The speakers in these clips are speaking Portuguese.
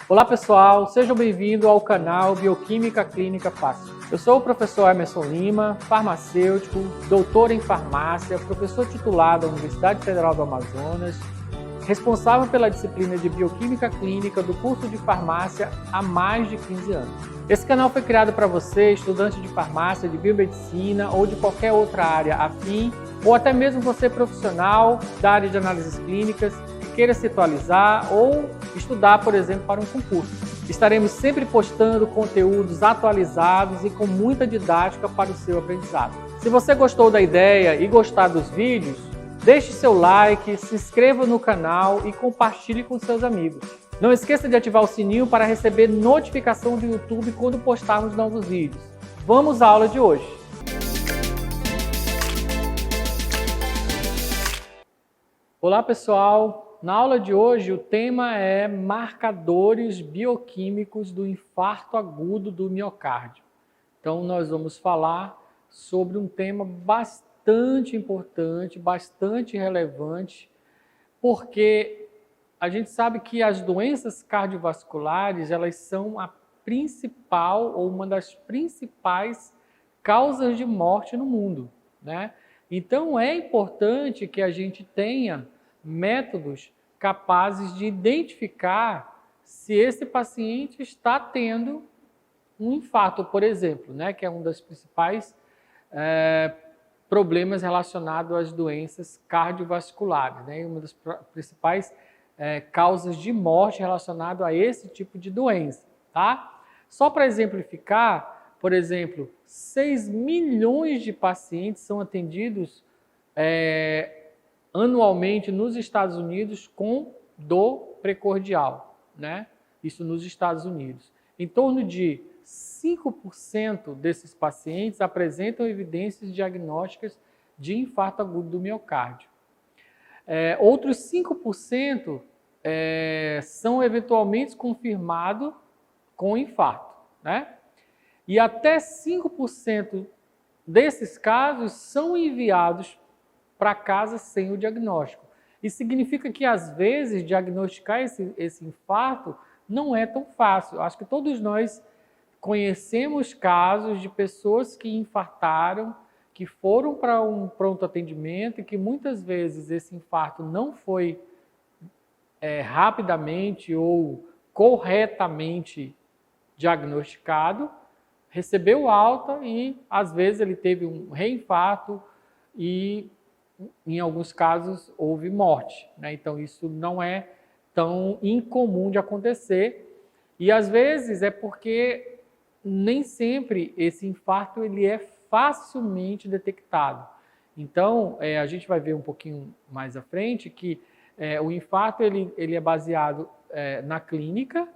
Olá pessoal, sejam bem-vindos ao canal Bioquímica Clínica Fácil. Eu sou o professor Emerson Lima, farmacêutico, doutor em farmácia, professor titular da Universidade Federal do Amazonas, responsável pela disciplina de Bioquímica Clínica do curso de farmácia há mais de 15 anos. Esse canal foi criado para você, estudante de farmácia, de biomedicina ou de qualquer outra área afim, ou até mesmo você profissional da área de análises clínicas, queira se atualizar ou estudar, por exemplo, para um concurso. Estaremos sempre postando conteúdos atualizados e com muita didática para o seu aprendizado. Se você gostou da ideia e gostar dos vídeos, deixe seu like, se inscreva no canal e compartilhe com seus amigos. Não esqueça de ativar o sininho para receber notificação do YouTube quando postarmos novos vídeos. Vamos à aula de hoje. Olá pessoal! Na aula de hoje, o tema é marcadores bioquímicos do infarto agudo do miocárdio. Então, nós vamos falar sobre um tema bastante importante, bastante relevante, porque a gente sabe que as doenças cardiovasculares, elas são a principal ou uma das principais causas de morte no mundo, né? Então, é importante que a gente tenha métodos capazes de identificar se esse paciente está tendo um infarto, por exemplo, né, que é um dos principais problemas relacionados às doenças cardiovasculares, né, uma das principais causas de morte relacionado a esse tipo de doença, tá? Só para exemplificar, por exemplo, 6 milhões de pacientes são atendidos anualmente nos Estados Unidos com dor precordial, né? Isso nos Estados Unidos. Em torno de 5% desses pacientes apresentam evidências diagnósticas de infarto agudo do miocárdio. Outros 5% são eventualmente confirmados com infarto, né? E até 5% desses casos são enviados para casa sem o diagnóstico. Isso significa que, às vezes, diagnosticar esse infarto não é tão fácil. Acho que todos nós conhecemos casos de pessoas que infartaram, que foram para um pronto atendimento e que muitas vezes esse infarto não foi rapidamente ou corretamente diagnosticado, recebeu alta e, às vezes, ele teve um reinfarto e, em alguns casos, houve morte, né? Então, isso não é tão incomum de acontecer. E, às vezes, é porque nem sempre esse infarto ele é facilmente detectado. Então, a gente vai ver um pouquinho mais à frente que o infarto ele é baseado na clínica,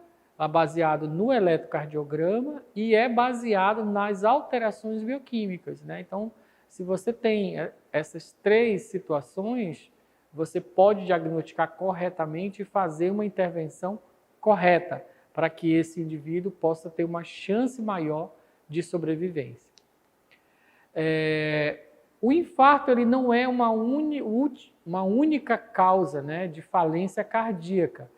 baseado no eletrocardiograma e é baseado nas alterações bioquímicas, né? Então, se você tem essas 3 situações, você pode diagnosticar corretamente e fazer uma intervenção correta para que esse indivíduo possa ter uma chance maior de sobrevivência. O infarto ele não é uma única causa, né, de falência cardíaca.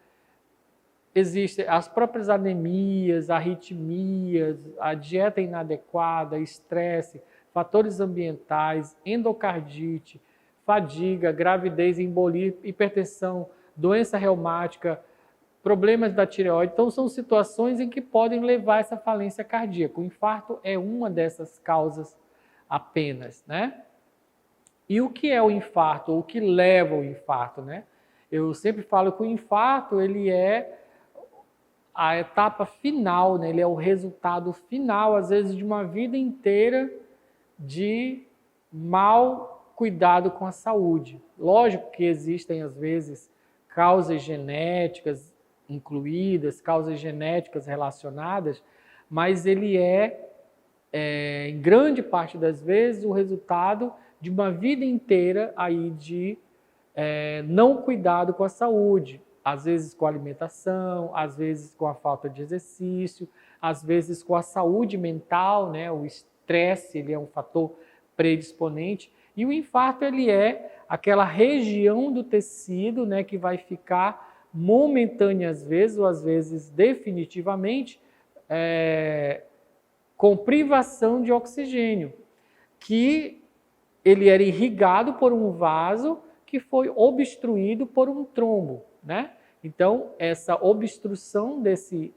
Existem as próprias anemias, arritmias, a dieta inadequada, estresse, fatores ambientais, endocardite, fadiga, gravidez, embolia, hipertensão, doença reumática, problemas da tireoide. Então, são situações em que podem levar a essa falência cardíaca. O infarto é uma dessas causas apenas, né? E o que é o infarto? O que leva ao infarto, né? Eu sempre falo que o infarto, ele é a etapa final, né? Ele é o resultado final, às vezes, de uma vida inteira de mau cuidado com a saúde. Lógico que existem, às vezes, causas genéticas incluídas, causas genéticas relacionadas, mas ele em grande parte das vezes, o resultado de uma vida inteira aí de não cuidado com a saúde. Às vezes com a alimentação, às vezes com a falta de exercício, às vezes com a saúde mental, né? O estresse ele é um fator predisponente. E o infarto ele é aquela região do tecido, né, que vai ficar momentânea às vezes, ou às vezes definitivamente, com privação de oxigênio, que ele era irrigado por um vaso que foi obstruído por um trombo, né? Então, essa obstrução desse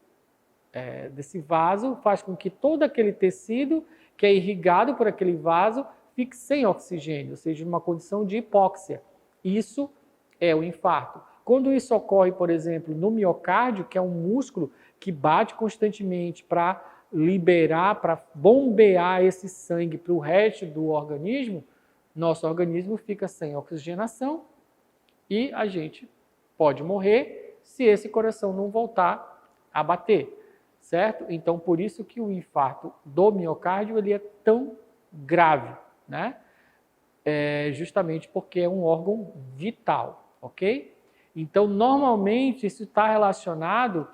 vaso faz com que todo aquele tecido que é irrigado por aquele vaso fique sem oxigênio, ou seja, numa condição de hipóxia. Isso é o infarto. Quando isso ocorre, por exemplo, no miocárdio, que é um músculo que bate constantemente para liberar, para bombear esse sangue para o resto do organismo, nosso organismo fica sem oxigenação e a gente pode morrer se esse coração não voltar a bater, certo? Então, por isso que o infarto do miocárdio ele é tão grave, né? Justamente porque é um órgão vital, ok? Então, normalmente, isso está relacionado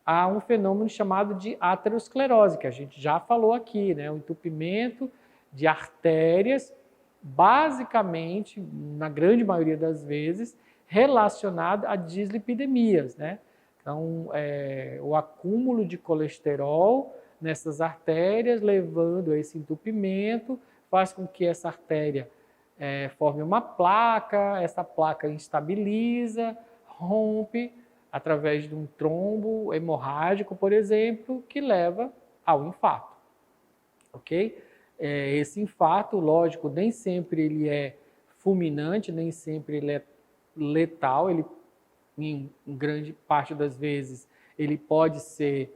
a um fenômeno chamado de aterosclerose, que a gente já falou aqui, né? O entupimento de artérias, basicamente, na grande maioria das vezes, relacionado a dislipidemias, né? Então, o acúmulo de colesterol nessas artérias, levando a esse entupimento, faz com que essa artéria forme uma placa, essa placa instabiliza, rompe através de um trombo hemorrágico, por exemplo, que leva ao infarto, ok? Esse infarto, lógico, nem sempre ele é fulminante, nem sempre ele é letal, ele, em grande parte das vezes, ele pode ser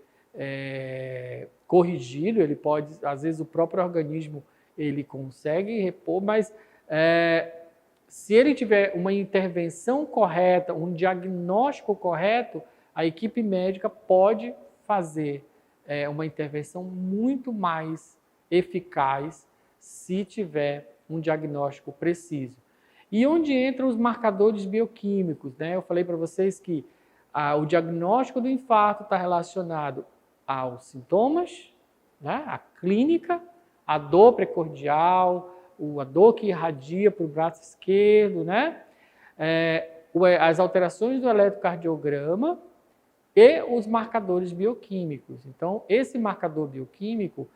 corrigido, ele pode, às vezes o próprio organismo ele consegue repor, mas se ele tiver uma intervenção correta, um diagnóstico correto, a equipe médica pode fazer uma intervenção muito mais eficaz se tiver um diagnóstico preciso. E onde entram os marcadores bioquímicos, né? Eu falei para vocês que o diagnóstico do infarto está relacionado aos sintomas, né? A clínica, a dor precordial, a dor que irradia para o braço esquerdo, né? As alterações do eletrocardiograma e os marcadores bioquímicos. Então, esse marcador bioquímico,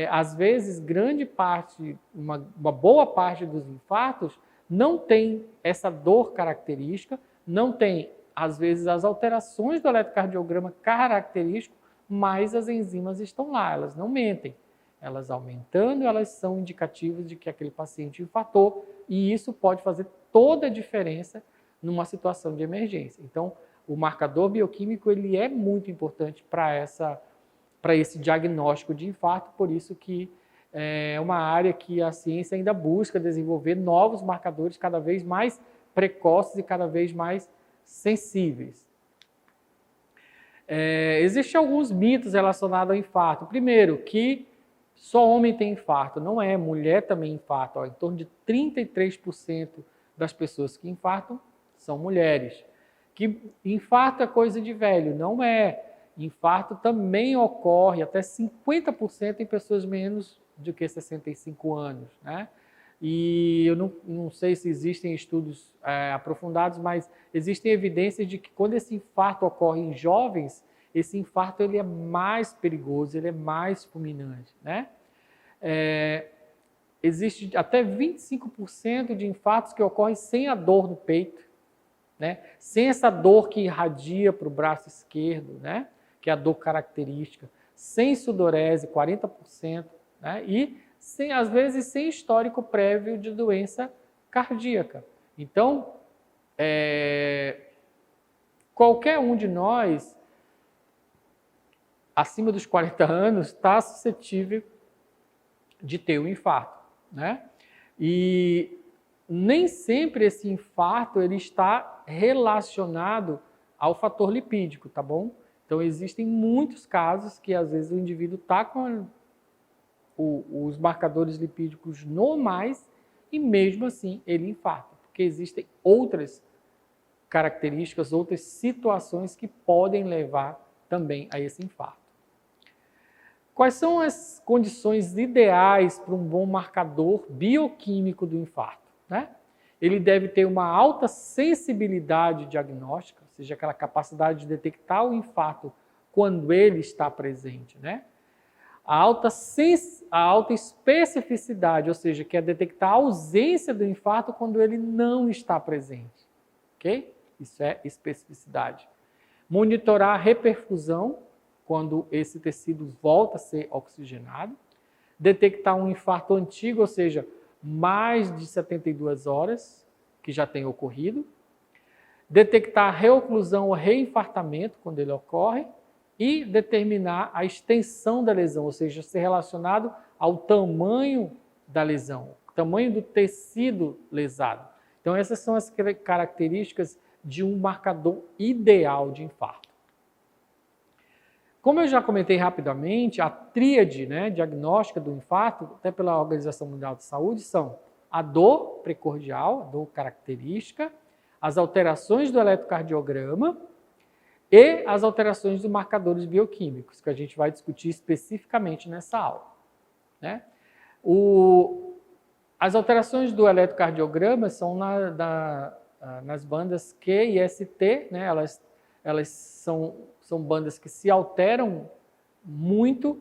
às vezes, grande parte, uma boa parte dos infartos não tem essa dor característica, não tem, às vezes, as alterações do eletrocardiograma característico, mas as enzimas estão lá, elas não mentem. Elas aumentando, elas são indicativas de que aquele paciente infartou, e isso pode fazer toda a diferença numa situação de emergência. Então, o marcador bioquímico ele é muito importante para esse diagnóstico de infarto, por isso que é uma área que a ciência ainda busca desenvolver novos marcadores cada vez mais precoces e cada vez mais sensíveis. Existem alguns mitos relacionados ao infarto. Primeiro, que só homem tem infarto. Não é, mulher também infarta. Em torno de 33% das pessoas que infartam são mulheres. Que infarto é coisa de velho. Não é. Infarto também ocorre até 50% em pessoas menos do que 65 anos, né? E eu não sei se existem estudos aprofundados, mas existem evidências de que quando esse infarto ocorre em jovens, esse infarto ele é mais perigoso, ele é mais fulminante, né? Existe até 25% de infartos que ocorrem sem a dor no peito, né? Sem essa dor que irradia para o braço esquerdo, né? Que é a dor característica, sem sudorese, 40%, né? E às vezes sem histórico prévio de doença cardíaca. Então, qualquer um de nós, acima dos 40 anos, está suscetível de ter um infarto, né? E nem sempre esse infarto ele está relacionado ao fator lipídico, tá bom? Então, existem muitos casos que, às vezes, o indivíduo está com os marcadores lipídicos normais e, mesmo assim, ele infarta, porque existem outras características, outras situações que podem levar também a esse infarto. Quais são as condições ideais para um bom marcador bioquímico do infarto, né? ele deve ter uma alta sensibilidade diagnóstica, ou seja, aquela capacidade de detectar o infarto quando ele está presente, né? A alta especificidade, ou seja, que é detectar a ausência do infarto quando ele não está presente, ok? Isso é especificidade. Monitorar a reperfusão, quando esse tecido volta a ser oxigenado. Detectar um infarto antigo, ou seja, mais de 72 horas, que já tem ocorrido. Detectar reoclusão ou reinfartamento, quando ele ocorre. E determinar a extensão da lesão, ou seja, ser relacionado ao tamanho da lesão, o tamanho do tecido lesado. Então, essas são as características de um marcador ideal de infarto. Como eu já comentei rapidamente, a tríade, né, diagnóstica do infarto, até pela Organização Mundial de Saúde, são a dor precordial, a dor característica, as alterações do eletrocardiograma e as alterações dos marcadores bioquímicos, que a gente vai discutir especificamente nessa aula, né? As alterações do eletrocardiograma são nas bandas Q e ST, né? Elas são bandas que se alteram muito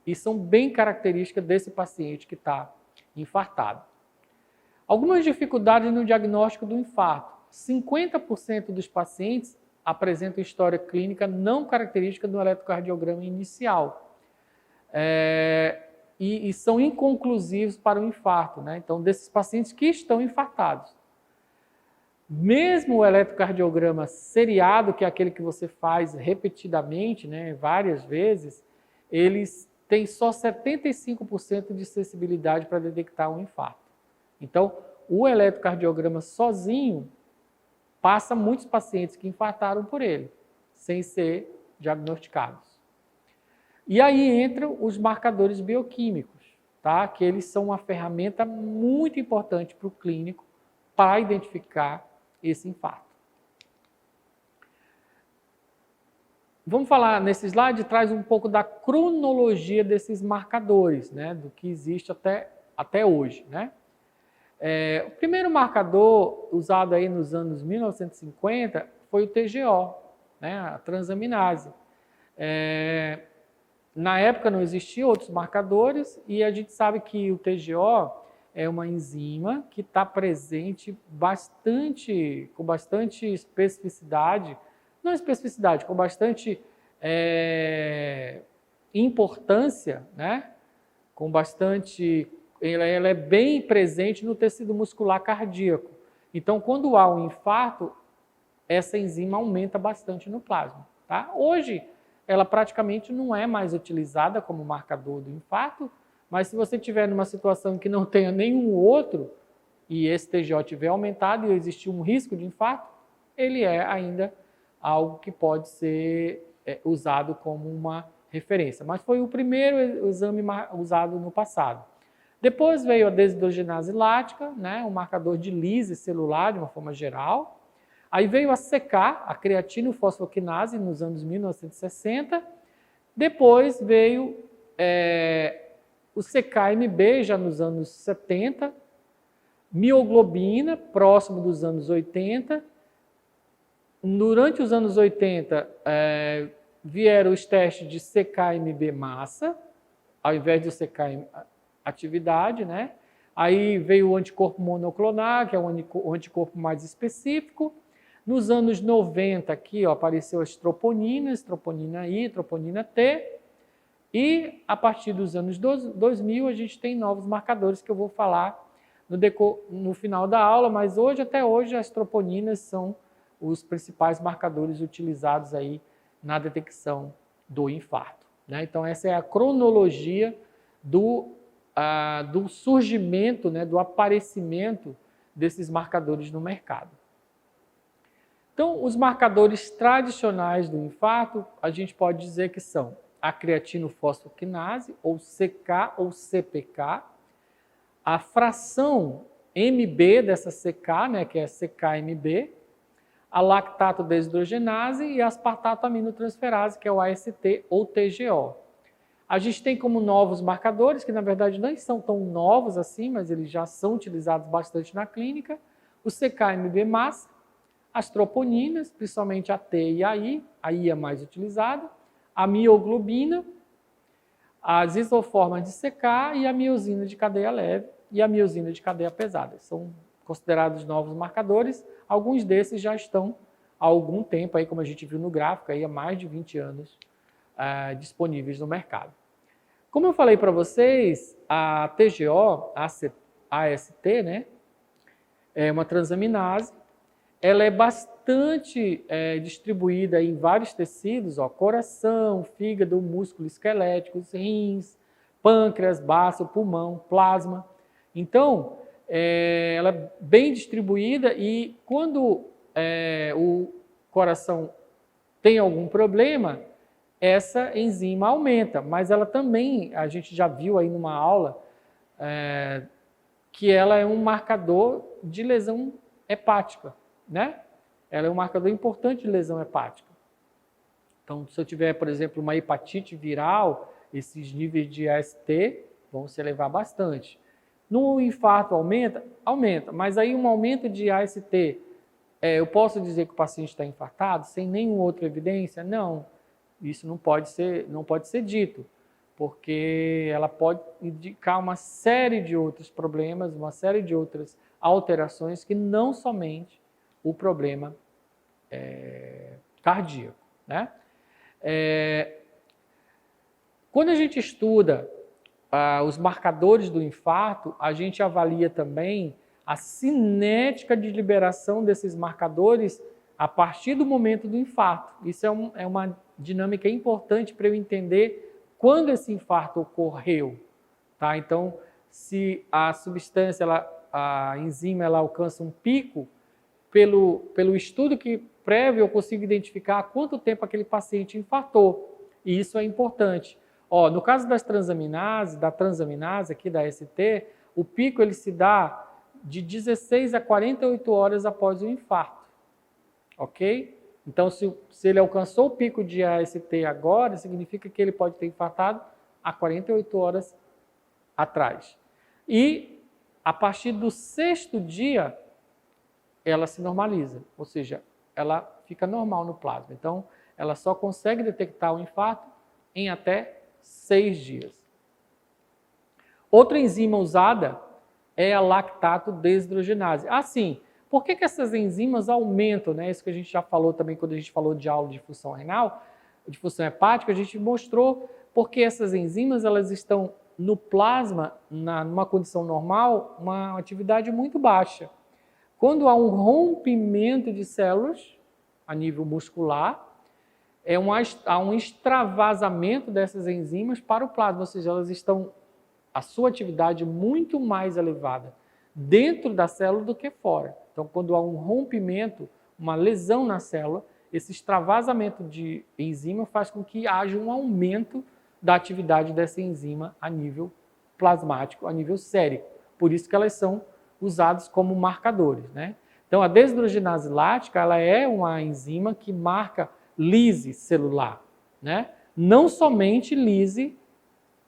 e são bem características desse paciente que está infartado. Algumas dificuldades no diagnóstico do infarto. 50% dos pacientes apresentam história clínica não característica do eletrocardiograma inicial. E são inconclusivos para o infarto, né? Então, desses pacientes que estão infartados. Mesmo o eletrocardiograma seriado, que é aquele que você faz repetidamente, né, várias vezes, eles têm só 75% de sensibilidade para detectar um infarto. Então, o eletrocardiograma sozinho passa muitos pacientes que infartaram por ele, sem ser diagnosticados. E aí entram os marcadores bioquímicos, tá? Que eles são uma ferramenta muito importante para o clínico para identificar esse infarto. Vamos falar nesse slide, traz um pouco da cronologia desses marcadores, né? Do que existe até hoje, né? O primeiro marcador usado aí nos anos 1950 foi o TGO, né, a transaminase. Na época não existiam outros marcadores e a gente sabe que o TGO é uma enzima que está presente com bastante especificidade, não especificidade, com bastante importância, né, com bastante... Ela é bem presente no tecido muscular cardíaco. Então, quando há um infarto, essa enzima aumenta bastante no plasma, tá? Hoje, ela praticamente não é mais utilizada como marcador do infarto, mas se você tiver numa situação em que não tenha nenhum outro, e esse TGO tiver aumentado e existir um risco de infarto, ele é ainda algo que pode ser usado como uma referência. Mas foi o primeiro exame usado no passado. Depois veio a desidrogenase lática, né, um marcador de lise celular de uma forma geral. Aí veio a CK, a creatinofosfoquinase, nos anos 1960. Depois veio o CKMB, já nos anos 70. Mioglobina, próximo dos anos 80. Durante os anos 80, vieram os testes de CKMB massa, ao invés do CKMB atividade, né? Aí veio o anticorpo monoclonal, que é um anticorpo mais específico. Nos anos 90, aqui ó, apareceu as troponinas, troponina I, troponina T. E a partir dos anos 2000, a gente tem novos marcadores que eu vou falar no final da aula, mas até hoje, as troponinas são os principais marcadores utilizados aí na detecção do infarto, né? Então, essa é a cronologia do surgimento, né, do aparecimento desses marcadores no mercado. Então, os marcadores tradicionais do infarto, a gente pode dizer que são a creatinofosfoquinase, ou CK ou CPK, a fração MB dessa CK, né, que é CKMB, a lactato desidrogenase e a aspartato aminotransferase, que é o AST ou TGO. A gente tem como novos marcadores, que na verdade não são tão novos assim, mas eles já são utilizados bastante na clínica, o CK-MB massa, as troponinas, principalmente a T e a I é mais utilizada, a mioglobina, as isoformas de CK e a miosina de cadeia leve e a miosina de cadeia pesada. São considerados novos marcadores, alguns desses já estão há algum tempo, aí, como a gente viu no gráfico, aí, há mais de 20 anos disponíveis no mercado. Como eu falei para vocês, a TGO, a AST, né, é uma transaminase, ela é bastante distribuída em vários tecidos, ó, coração, fígado, músculo esquelético, rins, pâncreas, baço, pulmão, plasma. Então, ela é bem distribuída e quando o coração tem algum problema, essa enzima aumenta, mas ela também, a gente já viu aí numa aula, que ela é um marcador de lesão hepática, né? Ela é um marcador importante de lesão hepática. Então, se eu tiver, por exemplo, uma hepatite viral, esses níveis de AST vão se elevar bastante. No infarto aumenta? Aumenta, mas aí um aumento de AST, eu posso dizer que o paciente está infartado sem nenhuma outra evidência? Não, isso não pode ser dito, porque ela pode indicar uma série de outros problemas, uma série de outras alterações que não somente o problema cardíaco, né? Quando a gente estuda os marcadores do infarto, a gente avalia também a cinética de liberação desses marcadores a partir do momento do infarto. Isso é uma dinâmica importante para eu entender quando esse infarto ocorreu. Tá? Então, se a substância, a enzima, ela alcança um pico, pelo estudo prévio eu consigo identificar há quanto tempo aquele paciente infartou. E isso é importante. Ó, no caso da transaminase aqui da ST, o pico ele se dá de 16 a 48 horas após o infarto. Ok? Então, se ele alcançou o pico de AST agora, significa que ele pode ter infartado há 48 horas atrás. E, a partir do 6º dia, ela se normaliza, ou seja, ela fica normal no plasma. Então, ela só consegue detectar o infarto em até 6 dias. Outra enzima usada é a lactato desidrogenase. Assim, por que essas enzimas aumentam? Né? Isso que a gente já falou também quando a gente falou de aula de função renal, de função hepática, a gente mostrou porque essas enzimas elas estão no plasma, numa condição normal, uma atividade muito baixa. Quando há um rompimento de células a nível muscular, há um extravasamento dessas enzimas para o plasma, ou seja, elas estão, a sua atividade muito mais elevada dentro da célula do que fora. Então, quando há um rompimento, uma lesão na célula, esse extravasamento de enzima faz com que haja um aumento da atividade dessa enzima a nível plasmático, a nível sérico. Por isso que elas são usadas como marcadores, né? Então, a desidrogenase lática, ela é uma enzima que marca lise celular, né? Não somente lise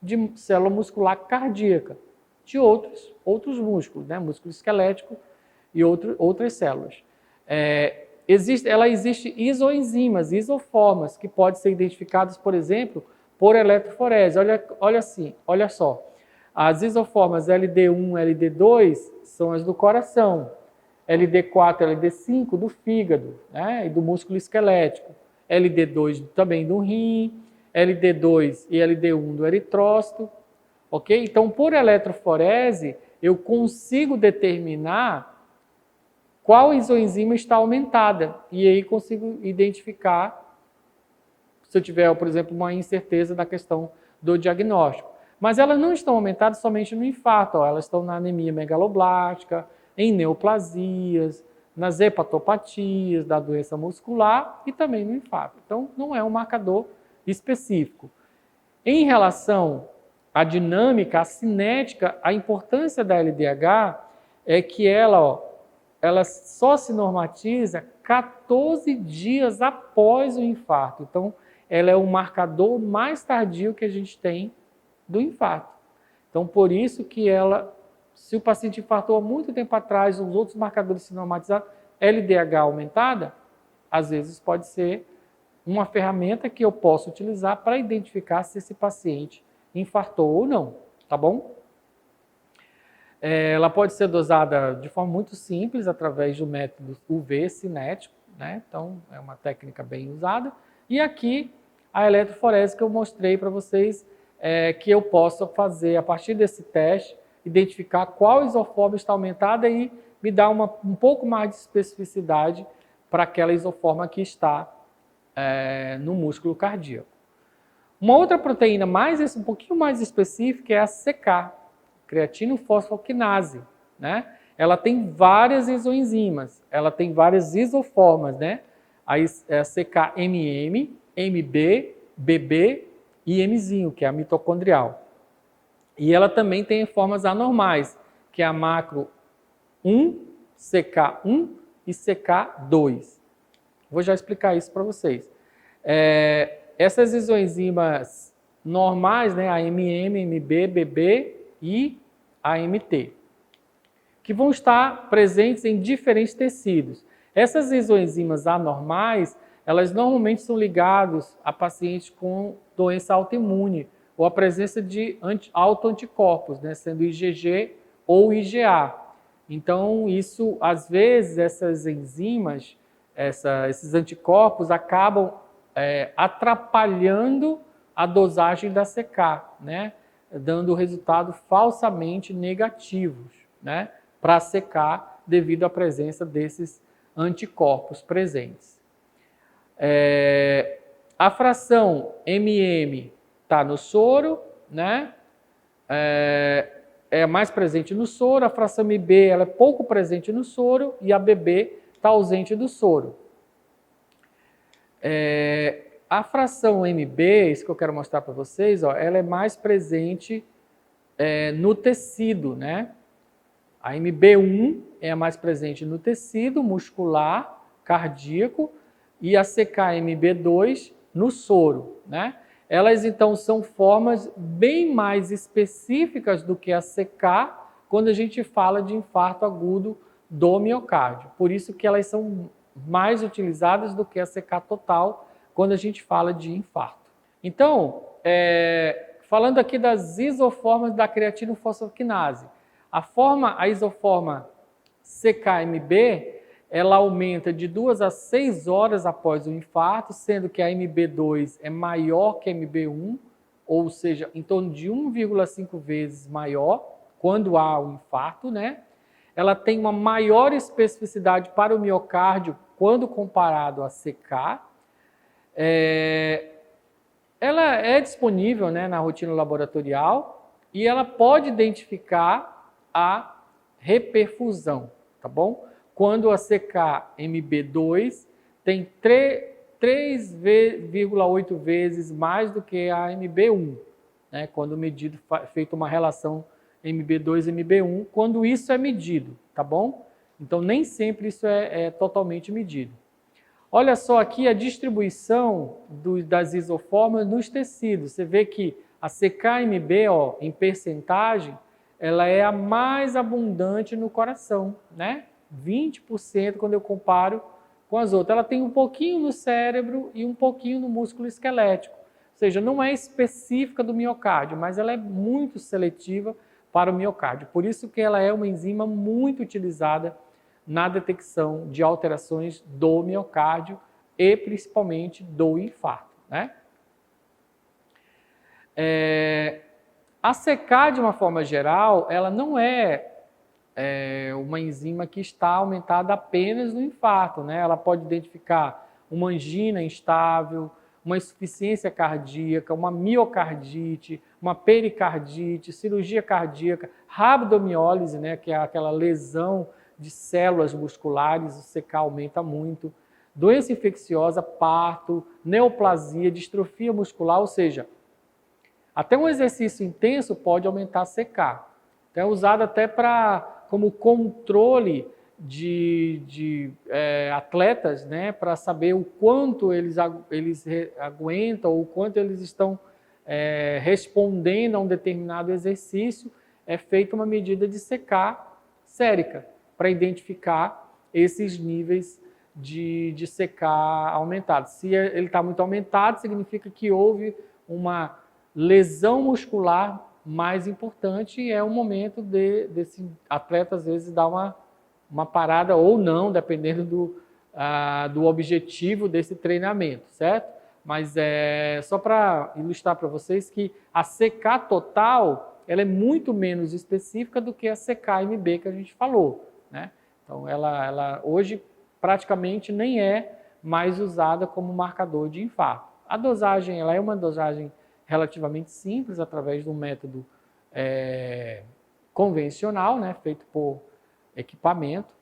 de célula muscular cardíaca, de outros músculos, né? Músculo esquelético e outras células. Ela existe isoenzimas, isoformas, que podem ser identificadas, por exemplo, por eletroforese. Olha só. As isoformas LD1, LD2 são as do coração, LD4, LD5 do fígado, né? E do músculo esquelético, LD2 também do rim, LD2 e LD1 do eritrócito, ok? Então, por eletroforese, eu consigo determinar qual isoenzima está aumentada e aí consigo identificar se eu tiver, por exemplo, uma incerteza da questão do diagnóstico. Mas elas não estão aumentadas somente no infarto, elas estão na anemia megaloblástica, em neoplasias, nas hepatopatias da doença muscular e também no infarto. Então, não é um marcador específico. Em relação à dinâmica, à cinética, a importância da LDH é que ela só se normatiza 14 dias após o infarto. Então, ela é o marcador mais tardio que a gente tem do infarto. Então, por isso que ela se o paciente infartou há muito tempo atrás, os outros marcadores normalizados, LDH aumentada, às vezes pode ser uma ferramenta que eu posso utilizar para identificar se esse paciente infartou ou não, tá bom? Ela pode ser dosada de forma muito simples, através do método UV cinético, né? Então, é uma técnica bem usada. E aqui, a eletroforese que eu mostrei para vocês, que eu posso fazer, a partir desse teste, identificar qual isoforma está aumentada e me dar um pouco mais de especificidade para aquela isoforma que está no músculo cardíaco. Uma outra proteína um pouquinho mais específica é a CK, creatinofosfoquinase, né? Ela tem várias isoenzimas, ela tem várias isoformas, né? A CK-MM, MB, BB e Mzinho, que é a mitocondrial. E ela também tem formas anormais, que é a macro 1, CK1 e CK2. Vou já explicar isso para vocês. Essas isoenzimas normais, né, a MM, MB, BB e a MT, que vão estar presentes em diferentes tecidos. Essas isoenzimas anormais, elas normalmente são ligadas a pacientes com doença autoimune ou a presença de autoanticorpos, né, sendo IgG ou IgA. Então, isso, às vezes, essas enzimas, esses anticorpos acabam atrapalhando a dosagem da CK, né? Dando resultados falsamente negativos, né? Para a CK, devido à presença desses anticorpos presentes. A fração MM está no soro, né? É mais presente no soro, a fração MB ela é pouco presente no soro e a BB está ausente do soro. A fração MB, isso que eu quero mostrar para vocês, ó, ela é mais presente no tecido, né? A MB1 é a mais presente no tecido muscular, cardíaco, e a CK-MB2 no soro, né? Elas, então, são formas bem mais específicas do que a CK quando a gente fala de infarto agudo do miocárdio. Por isso que elas são mais utilizadas do que a CK total quando a gente fala de infarto. Então, falando aqui das isoformas da creatinofosfoquinase, a isoforma CK-MB, ela aumenta de 2 a 6 horas após o infarto, sendo que a MB2 é maior que a MB1, ou seja, em torno de 1,5 vezes maior quando há o infarto, né? Ela tem uma maior especificidade para o miocárdio quando comparado à CK. Ela é disponível, né, na rotina laboratorial e ela pode identificar a reperfusão, tá bom? Quando a CK-MB2 tem 3,8 vezes mais do que a MB1, né? Quando feita uma relação MB2-MB1, quando isso é medido, tá bom? Então, nem sempre isso é totalmente medido. Olha só aqui a distribuição das isoformas nos tecidos. Você vê que a CK-MB, ó, em percentagem, ela é a mais abundante no coração, né? 20% quando eu comparo com as outras. Ela tem um pouquinho no cérebro e um pouquinho no músculo esquelético. Ou seja, não é específica do miocárdio, mas ela é muito seletiva para o miocárdio. Por isso que ela é uma enzima muito utilizada na detecção de alterações do miocárdio e principalmente do infarto, né? A CK, de uma forma geral, ela não é uma enzima que está aumentada apenas no infarto, né? Ela pode identificar uma angina instável, uma insuficiência cardíaca, uma miocardite, uma pericardite, cirurgia cardíaca, rabdomiólise, né, que é aquela lesão de células musculares, o CK aumenta muito, doença infecciosa, parto, neoplasia, distrofia muscular, ou seja, até um exercício intenso pode aumentar a CK. Então é usado até como controle de atletas, né, para saber o quanto eles aguentam, o quanto eles estão respondendo a um determinado exercício. é feita uma medida de CK sérica para identificar esses níveis de CK aumentado. Se ele está muito aumentado, significa que houve uma lesão muscular mais importante e é o momento desse atleta, às vezes, dar uma parada ou não, dependendo do objetivo desse treinamento, certo? Mas só para ilustrar para vocês que a CK total ela é muito menos específica do que a CK-MB que a gente falou, né? Então, ela hoje praticamente nem é mais usada como marcador de infarto. A dosagem ela é uma dosagem relativamente simples, através de um método convencional, né, feito por equipamento,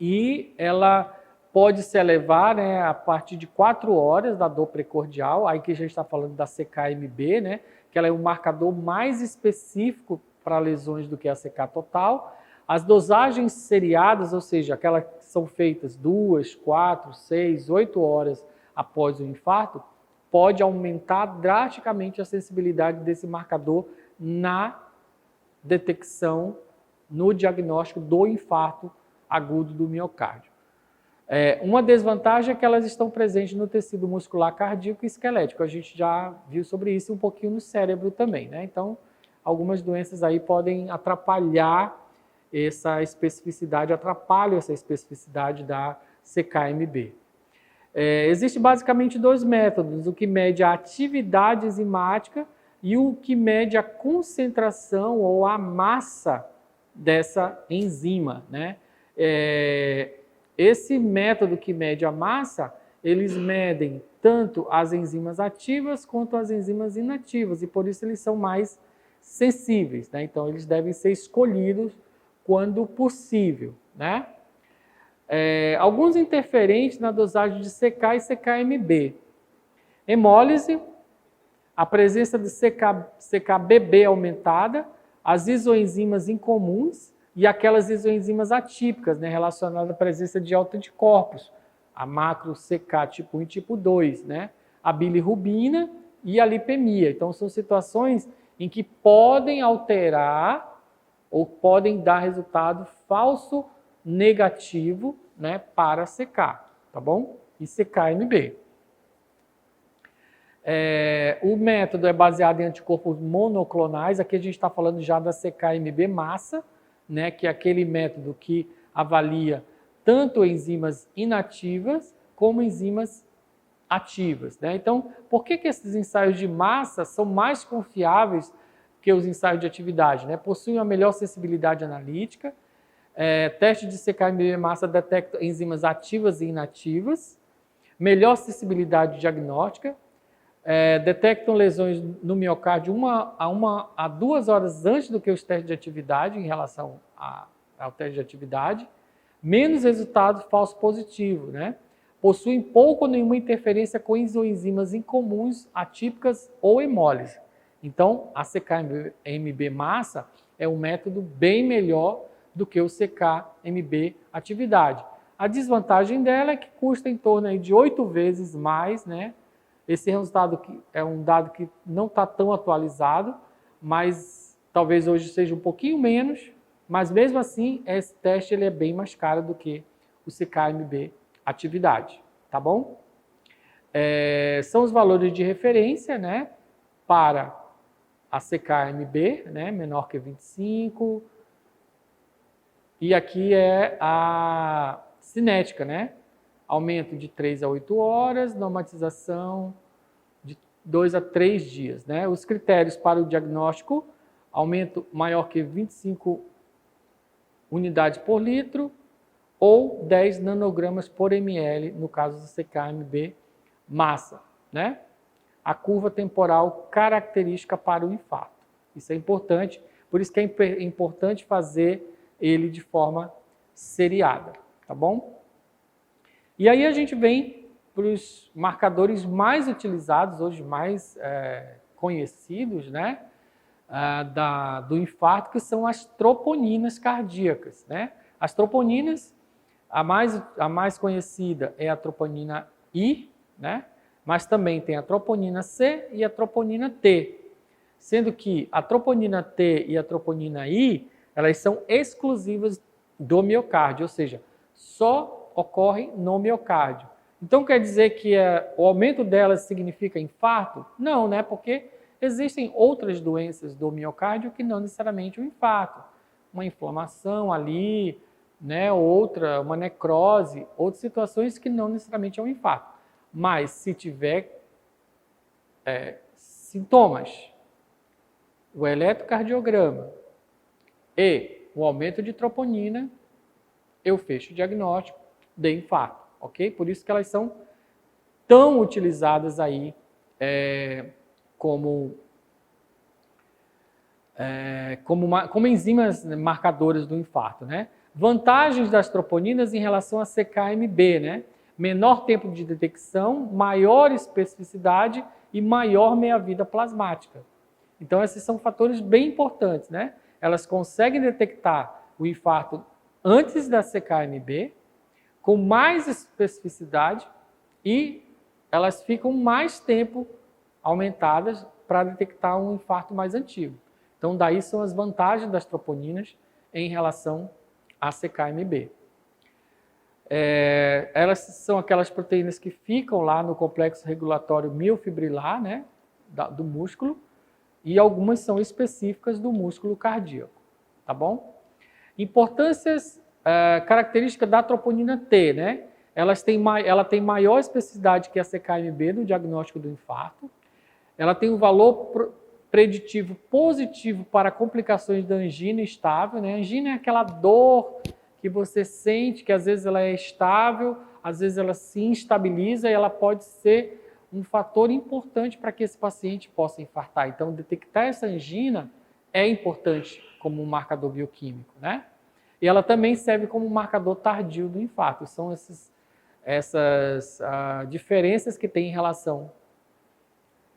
e ela pode se elevar, né, a partir de 4 horas da dor precordial, aí que a gente está falando da CK-MB, né, que ela é um marcador mais específico para lesões do que a CK total. As dosagens seriadas, ou seja, aquelas que são feitas 2, 4, 6, 8 horas após o infarto, pode aumentar drasticamente a sensibilidade desse marcador na detecção, no diagnóstico do infarto agudo do miocárdio. Uma desvantagem é que elas estão presentes no tecido muscular cardíaco e esquelético. A gente já viu sobre isso um pouquinho no cérebro também, né? Então, algumas doenças aí podem atrapalham essa especificidade da CK-MB. Existem basicamente 2 métodos, o que mede a atividade enzimática e o que mede a concentração ou a massa dessa enzima, né? Esse método que mede a massa, eles medem tanto as enzimas ativas quanto as enzimas inativas, e por isso eles são mais sensíveis, né? Então, eles devem ser escolhidos quando possível, né? Alguns interferentes na dosagem de CK e CK-MB. Hemólise, a presença de CK-BB aumentada, as isoenzimas incomuns e aquelas isoenzimas atípicas, né, relacionadas à presença de autoanticorpos, a macro CK tipo 1 e tipo 2, né, a bilirrubina e a lipemia. Então, são situações em que podem alterar ou podem dar resultado falso negativo, né, para CK, tá bom? E CK-MB. O método é baseado em anticorpos monoclonais, aqui a gente está falando já da CK-MB massa, né, que é aquele método que avalia tanto enzimas inativas como enzimas ativas, né? Então, por que esses ensaios de massa são mais confiáveis que os ensaios de atividade, né? Possuem uma melhor sensibilidade analítica, teste de CK-MB massa detecta enzimas ativas e inativas, melhor sensibilidade diagnóstica, detectam lesões no miocárdio 1 a 2 horas antes do que os testes de atividade em relação ao teste de atividade, menos resultado falso positivo, né? Possuem pouco ou nenhuma interferência com isoenzimas incomuns, atípicas ou hemólise. Então, a CK-MB massa é um método bem melhor do que o CK-MB atividade. A desvantagem dela é que custa em torno aí de 8 vezes mais, né? Esse resultado é um dado que não está tão atualizado, mas talvez hoje seja um pouquinho menos, mas mesmo assim esse teste ele é bem mais caro do que o CK-MB atividade, tá bom? São os valores de referência, né, para a CK-MB, né, menor que 25, e aqui é a cinética, né? Aumento de 3 a 8 horas, normatização de 2 a 3 dias. Né? Os critérios para o diagnóstico, aumento maior que 25 unidades por litro ou 10 nanogramas por ml, no caso do CK-MB massa. Né? A curva temporal característica para o infarto. Isso é importante, por isso que é importante fazer ele de forma seriada. Tá bom? E aí a gente vem para os marcadores mais utilizados, hoje mais conhecidos, né, do infarto, que são as troponinas cardíacas. Né? As troponinas, a mais conhecida é a troponina I, né? Mas também tem a troponina C e a troponina T. sendo que a troponina T e a troponina I, elas são exclusivas do miocárdio, ou seja, só ocorrem no miocárdio. Então quer dizer que o aumento delas significa infarto? Não, né? Porque existem outras doenças do miocárdio que não necessariamente o infarto. Uma inflamação ali, né? Outra, uma necrose, outras situações que não necessariamente é um infarto. Mas se tiver sintomas, o eletrocardiograma e o aumento de troponina, eu fecho o diagnóstico de infarto, ok? Por isso que elas são tão utilizadas aí como enzimas marcadoras do infarto, né? Vantagens das troponinas em relação a CKMB, né? Menor tempo de detecção, maior especificidade e maior meia-vida plasmática. Então, esses são fatores bem importantes, né? Elas conseguem detectar o infarto antes da CKMB, com mais especificidade e elas ficam mais tempo aumentadas para detectar um infarto mais antigo. Então, daí são as vantagens das troponinas em relação à CKMB. Elas são aquelas proteínas que ficam lá no complexo regulatório miofibrilar, né, do músculo, e algumas são específicas do músculo cardíaco, tá bom? Importâncias, características da troponina T, né? Ela tem maior especificidade que a CKMB no diagnóstico do infarto. Ela tem um valor preditivo positivo para complicações da angina estável, né? A angina é aquela dor que você sente, que às vezes ela é estável, às vezes ela se instabiliza e ela pode ser um fator importante para que esse paciente possa infartar. Então, detectar essa angina é importante como um marcador bioquímico, né? E ela também serve como um marcador tardio do infarto. São essas diferenças que tem em relação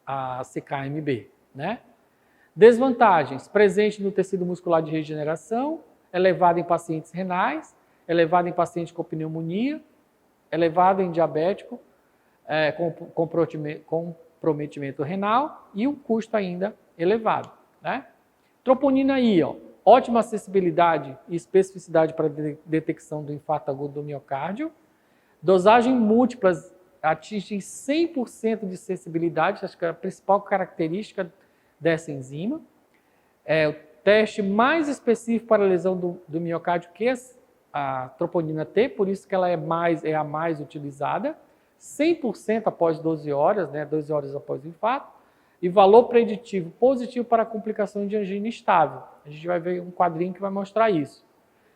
à CKMB, né? Desvantagens: presente no tecido muscular de regeneração, elevado em pacientes renais, elevado em pacientes com pneumonia, elevado em diabético, com comprometimento renal e um custo ainda elevado, né? Troponina I, ótima acessibilidade e especificidade para detecção do infarto agudo do miocárdio. Dosagem múltiplas atingem 100% de sensibilidade, acho que é a principal característica dessa enzima. O teste mais específico para a lesão do miocárdio que a troponina T, por isso que ela é a mais utilizada. 100% após 12 horas, né, 12 horas após o infarto, e valor preditivo positivo para complicações de angina estável. A gente vai ver um quadrinho que vai mostrar isso.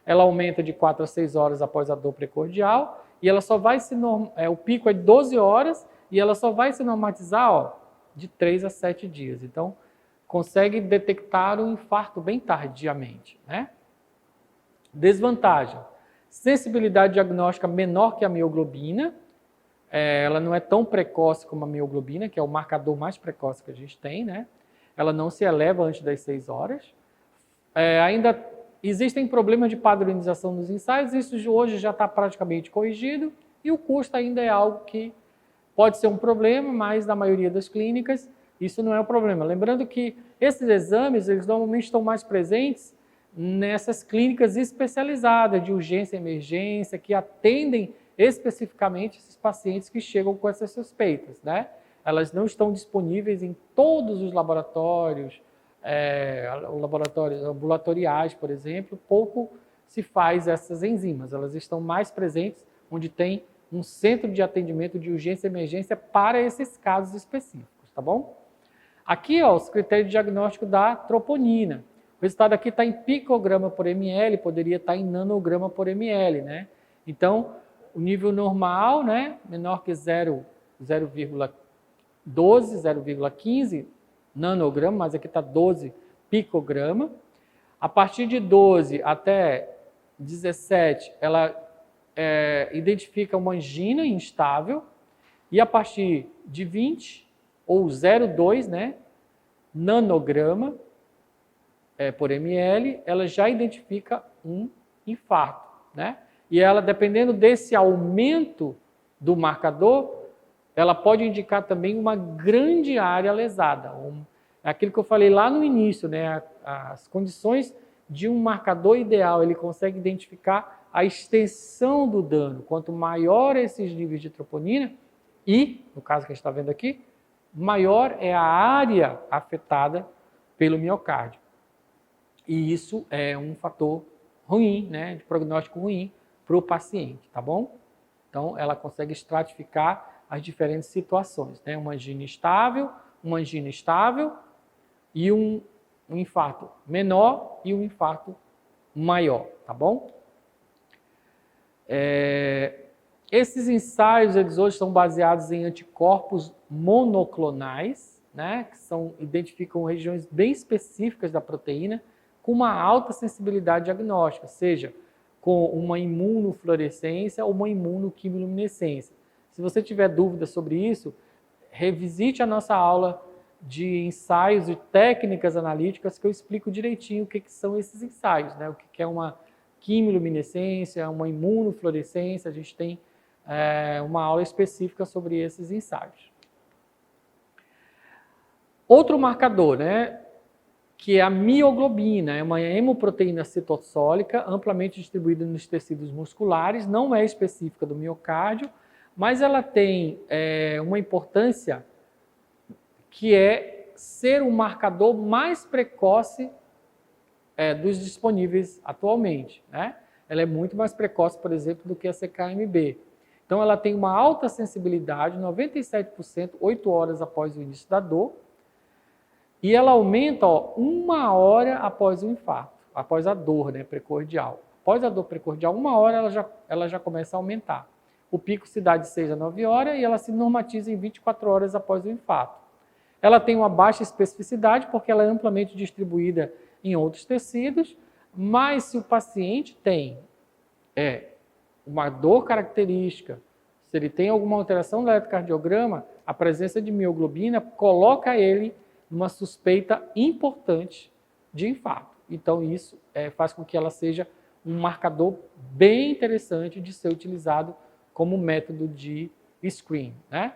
Ela aumenta de 4 a 6 horas após a dor precordial, e ela só vai o pico é de 12 horas, e ela só vai se normatizar de 3 a 7 dias. Então, consegue detectar um infarto bem tardiamente, né? Desvantagem: sensibilidade diagnóstica menor que a mioglobina. Ela não é tão precoce como a mioglobina, que é o marcador mais precoce que a gente tem, né? Ela não se eleva antes das 6 horas. Ainda existem problemas de padronização nos ensaios, isso hoje já está praticamente corrigido, e o custo ainda é algo que pode ser um problema, mas na maioria das clínicas isso não é um problema. Lembrando que esses exames, eles normalmente estão mais presentes nessas clínicas especializadas de urgência e emergência, que atendem especificamente esses pacientes que chegam com essas suspeitas, né? Elas não estão disponíveis em todos os laboratórios, laboratórios ambulatoriais, por exemplo, pouco se faz essas enzimas. Elas estão mais presentes onde tem um centro de atendimento de urgência e emergência para esses casos específicos, tá bom? Aqui, os critérios de diagnóstico da troponina. O resultado aqui está em picograma por ml, poderia estar em nanograma por ml, né? Então, o nível normal, né, menor que 0,12, 0,15 nanograma, mas aqui está 12 picograma. A partir de 12 até 17, ela identifica uma angina instável, e a partir de 20, ou 0,2, né, nanograma por ml, ela já identifica um infarto, né? E ela, dependendo desse aumento do marcador, ela pode indicar também uma grande área lesada. É aquilo que eu falei lá no início, né? As condições de um marcador ideal, ele consegue identificar a extensão do dano. Quanto maior esses níveis de troponina, e, no caso que a gente está vendo aqui, maior é a área afetada pelo miocárdio. E isso é um fator ruim, né, de prognóstico ruim para o paciente, tá bom? Então, ela consegue estratificar as diferentes situações, né? Uma angina estável e um infarto menor e um infarto maior, tá bom? Esses ensaios, eles hoje são baseados em anticorpos monoclonais, né, que identificam regiões bem específicas da proteína com uma alta sensibilidade diagnóstica, seja com uma imunofluorescência ou uma imunoquimiluminescência. Se você tiver dúvidas sobre isso, revisite a nossa aula de ensaios e técnicas analíticas que eu explico direitinho o que são esses ensaios, né? O que é uma quimiluminescência, uma imunofluorescência, a gente tem uma aula específica sobre esses ensaios. Outro marcador, né, que é a mioglobina, é uma hemoproteína citossólica amplamente distribuída nos tecidos musculares, não é específica do miocárdio, mas ela tem uma importância que é ser o marcador mais precoce dos disponíveis atualmente, né? Ela é muito mais precoce, por exemplo, do que a CKMB. Então, ela tem uma alta sensibilidade, 97%, 8 horas após o início da dor, e ela aumenta 1 hora após o infarto, após a dor, né, precordial. Após a dor precordial, 1 hora ela já começa a aumentar. O pico se dá de 6 a 9 horas e ela se normatiza em 24 horas após o infarto. Ela tem uma baixa especificidade porque ela é amplamente distribuída em outros tecidos, mas se o paciente tem uma dor característica, se ele tem alguma alteração do eletrocardiograma, a presença de mioglobina coloca ele numa suspeita importante de infarto. Então, isso faz com que ela seja um marcador bem interessante de ser utilizado como método de screen, né?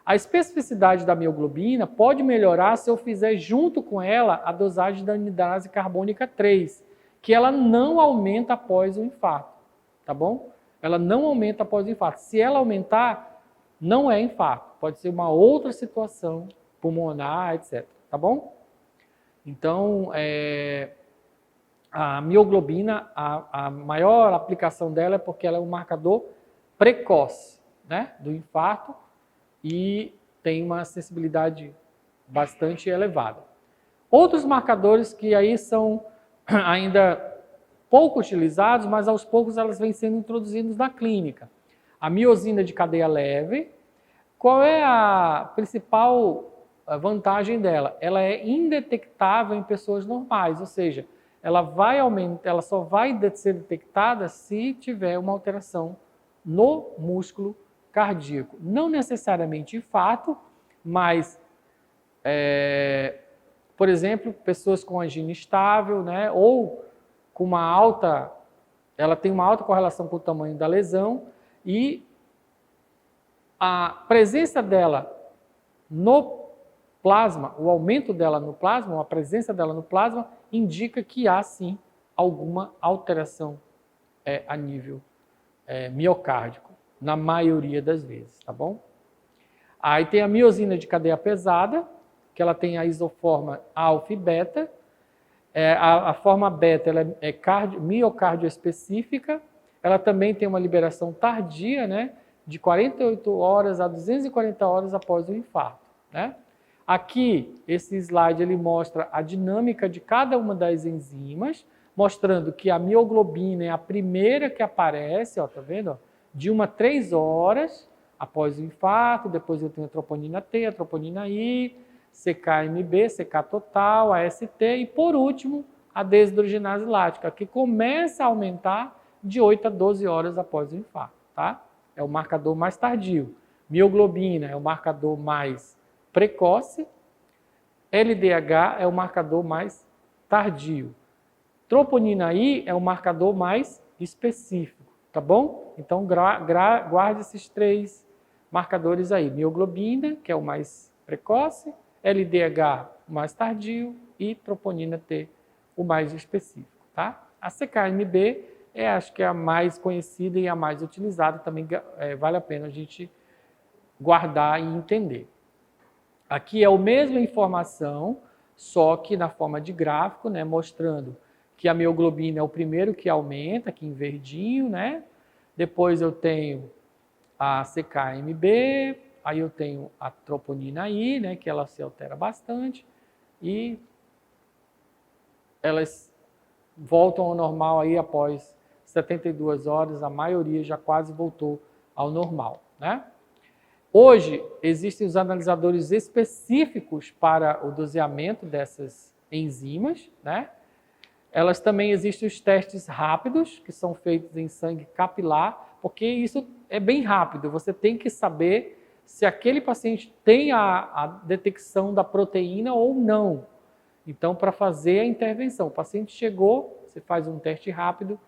A especificidade da mioglobina pode melhorar se eu fizer junto com ela a dosagem da anidrase carbônica 3, que ela não aumenta após o infarto, tá bom? Ela não aumenta após o infarto. Se ela aumentar, não é infarto, pode ser uma outra situação pulmonar, etc, tá bom? Então, a mioglobina, a maior aplicação dela é porque ela é um marcador precoce, né, do infarto, e tem uma sensibilidade bastante elevada. Outros marcadores que aí são ainda pouco utilizados, mas aos poucos elas vêm sendo introduzidas na clínica. A miosina de cadeia leve, qual é a principal vantagem dela? Ela é indetectável em pessoas normais, ou seja, ela só vai ser detectada se tiver uma alteração no músculo cardíaco. Não necessariamente infarto, mas, por exemplo, pessoas com angina estável, né, ou com ela tem uma alta correlação com o tamanho da lesão, e a presença dela no plasma, o aumento dela no plasma, a presença dela no plasma, indica que há sim alguma alteração a nível miocárdico, na maioria das vezes, tá bom? Aí tem a miosina de cadeia pesada, que ela tem a isoforma alfa e beta. A forma beta ela é miocárdio específica, ela também tem uma liberação tardia, né, de 48 horas a 240 horas após o infarto, né? Aqui, esse slide ele mostra a dinâmica de cada uma das enzimas, mostrando que a mioglobina é a primeira que aparece, ó, tá vendo? De 1 a 3 horas após o infarto, depois eu tenho a troponina T, a troponina I, CKMB, CK total, AST e, por último, a desidrogenase lática, que começa a aumentar de 8 a 12 horas após o infarto, tá? É o marcador mais tardio. Mioglobina é o marcador mais precoce, LDH é o marcador mais tardio. Troponina I é o marcador mais específico, tá bom? Então, guarde esses 3 marcadores aí. Mioglobina, que é o mais precoce, LDH, o mais tardio, e troponina T, o mais específico, tá? A CKMB acho que é a mais conhecida e a mais utilizada, também vale a pena a gente guardar e entender. Aqui é a mesma informação, só que na forma de gráfico, né, mostrando que a mioglobina é o primeiro que aumenta, aqui em verdinho, né? Depois eu tenho a CKMB, aí eu tenho a troponina I, né, que ela se altera bastante, e elas voltam ao normal aí após 72 horas, a maioria já quase voltou ao normal, né? Hoje, existem os analisadores específicos para o doseamento dessas enzimas, né? Elas também existem os testes rápidos, que são feitos em sangue capilar, porque isso é bem rápido. Você tem que saber se aquele paciente tem a detecção da proteína ou não. Então, para fazer a intervenção, o paciente chegou, você faz um teste rápido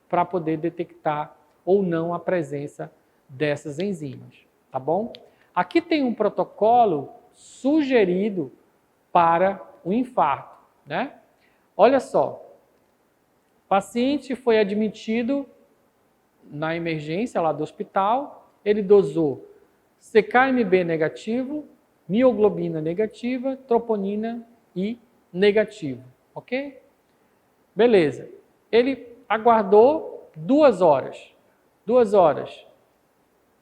para poder detectar ou não a presença dessas enzimas, tá bom? Aqui tem um protocolo sugerido para o infarto, né? Olha só, o paciente foi admitido na emergência lá do hospital, ele dosou CKMB negativo, mioglobina negativa, troponina I negativo, ok? Beleza. Ele aguardou 2 horas. 2 horas.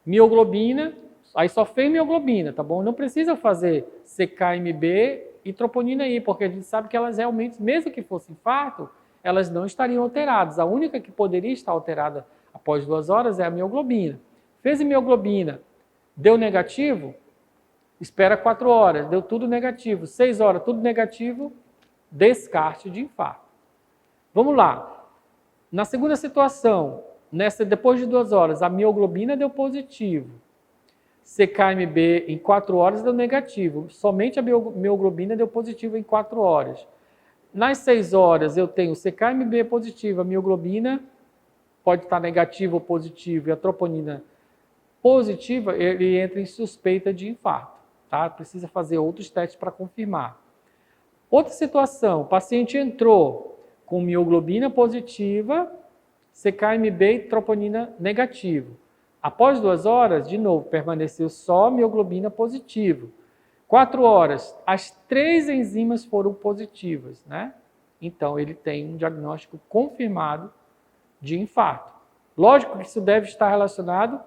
Mioglobina, aí só fez mioglobina, tá bom? Não precisa fazer CKMB e troponina I, porque a gente sabe que elas realmente, mesmo que fosse infarto, elas não estariam alteradas. A única que poderia estar alterada após 2 horas é a mioglobina. Fez mioglobina, deu negativo, espera 4 horas, deu tudo negativo. 6 horas, tudo negativo, descarte de infarto. Vamos lá. Na segunda situação, depois de 2 horas, a mioglobina deu positivo. CKMB em 4 horas deu negativo. Somente a mioglobina deu positivo em 4 horas. Nas 6 horas eu tenho CKMB positivo, a mioglobina pode estar negativa ou positiva, e a troponina positiva, ele entra em suspeita de infarto, tá? Precisa fazer outros testes para confirmar. Outra situação, o paciente entrou com mioglobina positiva, CKMB e troponina negativo. Após 2 horas, de novo, permaneceu só mioglobina positivo. 4 horas, as 3 enzimas foram positivas, né? Então, ele tem um diagnóstico confirmado de infarto. Lógico que isso deve estar relacionado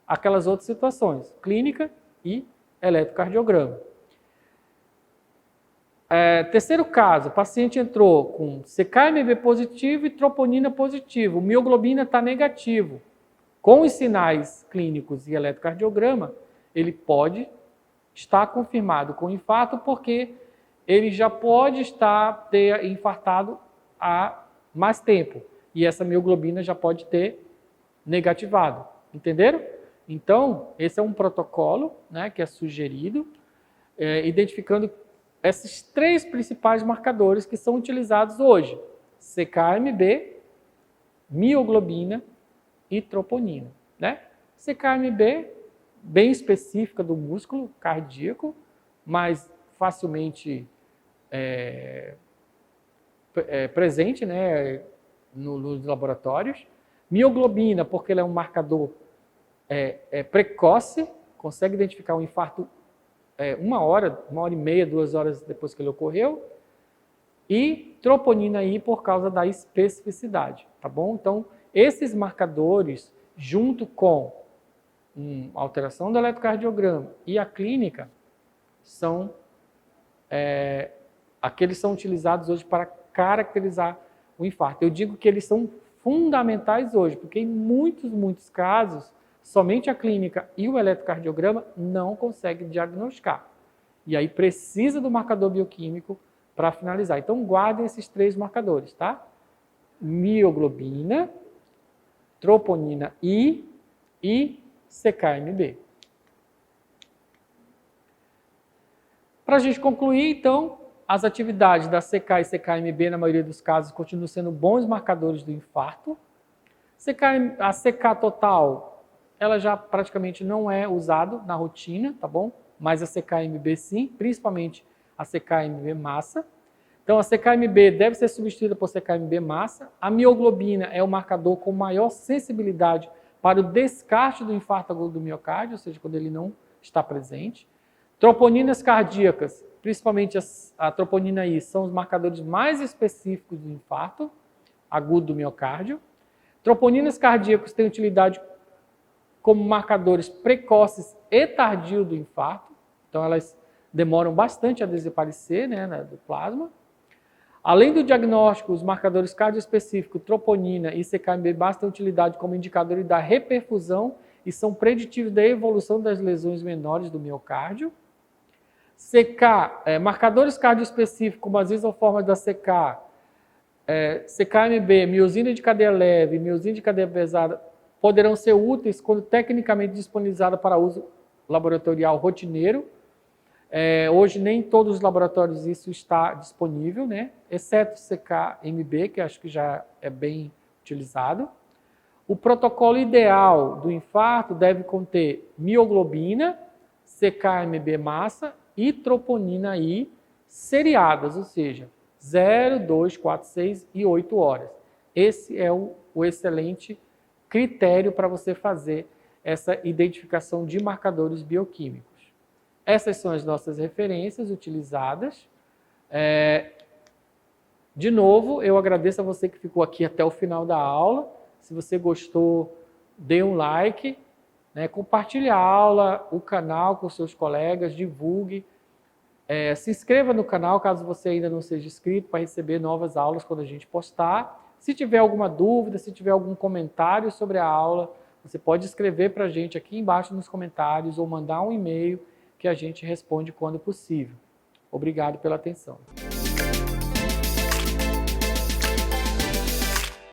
àquelas outras situações, clínica e eletrocardiograma. Terceiro caso, o paciente entrou com CKMB positivo e troponina positivo, o mioglobina está negativo. Com os sinais clínicos e eletrocardiograma, ele pode estar confirmado com infarto, porque ele já pode ter infartado há mais tempo. E essa mioglobina já pode ter negativado. Entenderam? Então, esse é um protocolo, né, que é sugerido, identificando esses 3 principais marcadores que são utilizados hoje: CKMB, mioglobina e troponina, né? CKMB, bem específica do músculo cardíaco, mas facilmente presente, né, nos laboratórios. Mioglobina, porque ele é um marcador precoce, consegue identificar um infarto 1 hora, 1 hora e meia, 2 horas depois que ele ocorreu. E troponina I por causa da especificidade, tá bom? Então, esses marcadores, junto com alteração do eletrocardiograma e a clínica, são aqueles são utilizados hoje para caracterizar o infarto. Eu digo que eles são fundamentais hoje, porque em muitos casos, somente a clínica e o eletrocardiograma não conseguem diagnosticar. E aí precisa do marcador bioquímico para finalizar. Então, guardem esses 3 marcadores, tá? Mioglobina, troponina I e CKMB. Para a gente concluir, então, as atividades da CK e CKMB, na maioria dos casos, continuam sendo bons marcadores do infarto. A CK total, ela já praticamente não é usada na rotina, tá bom? Mas a CKMB sim, principalmente a CKMB massa. Então, a CKMB deve ser substituída por CKMB massa. A mioglobina é o marcador com maior sensibilidade para o descarte do infarto agudo do miocárdio, ou seja, quando ele não está presente. Troponinas cardíacas, principalmente a troponina I, são os marcadores mais específicos do infarto agudo do miocárdio. Troponinas cardíacas têm utilidade como marcadores precoces e tardios do infarto, então elas demoram bastante a desaparecer, né, do plasma. Além do diagnóstico, os marcadores cardioespecíficos, troponina e CKMB têm utilidade como indicadores da reperfusão e são preditivos da evolução das lesões menores do miocárdio. Marcadores cardioespecíficos, como as isoformas da CKMB, miosina de cadeia leve e miosina de cadeia pesada, poderão ser úteis quando tecnicamente disponibilizadas para uso laboratorial rotineiro. Hoje nem todos os laboratórios isso está disponível, né? Exceto CKMB, que acho que já é bem utilizado. O protocolo ideal do infarto deve conter mioglobina, CKMB massa e troponina I seriadas, ou seja, 0, 2, 4, 6 e 8 horas. Esse é o excelente critério para você fazer essa identificação de marcadores bioquímicos. Essas são as nossas referências utilizadas. De novo, eu agradeço a você que ficou aqui até o final da aula. Se você gostou, dê um like, né? Compartilhe a aula, o canal com seus colegas, divulgue. Se inscreva no canal caso você ainda não seja inscrito para receber novas aulas quando a gente postar. Se tiver alguma dúvida, se tiver algum comentário sobre a aula, você pode escrever para a gente aqui embaixo nos comentários ou mandar um e-mail que a gente responde quando possível. Obrigado pela atenção.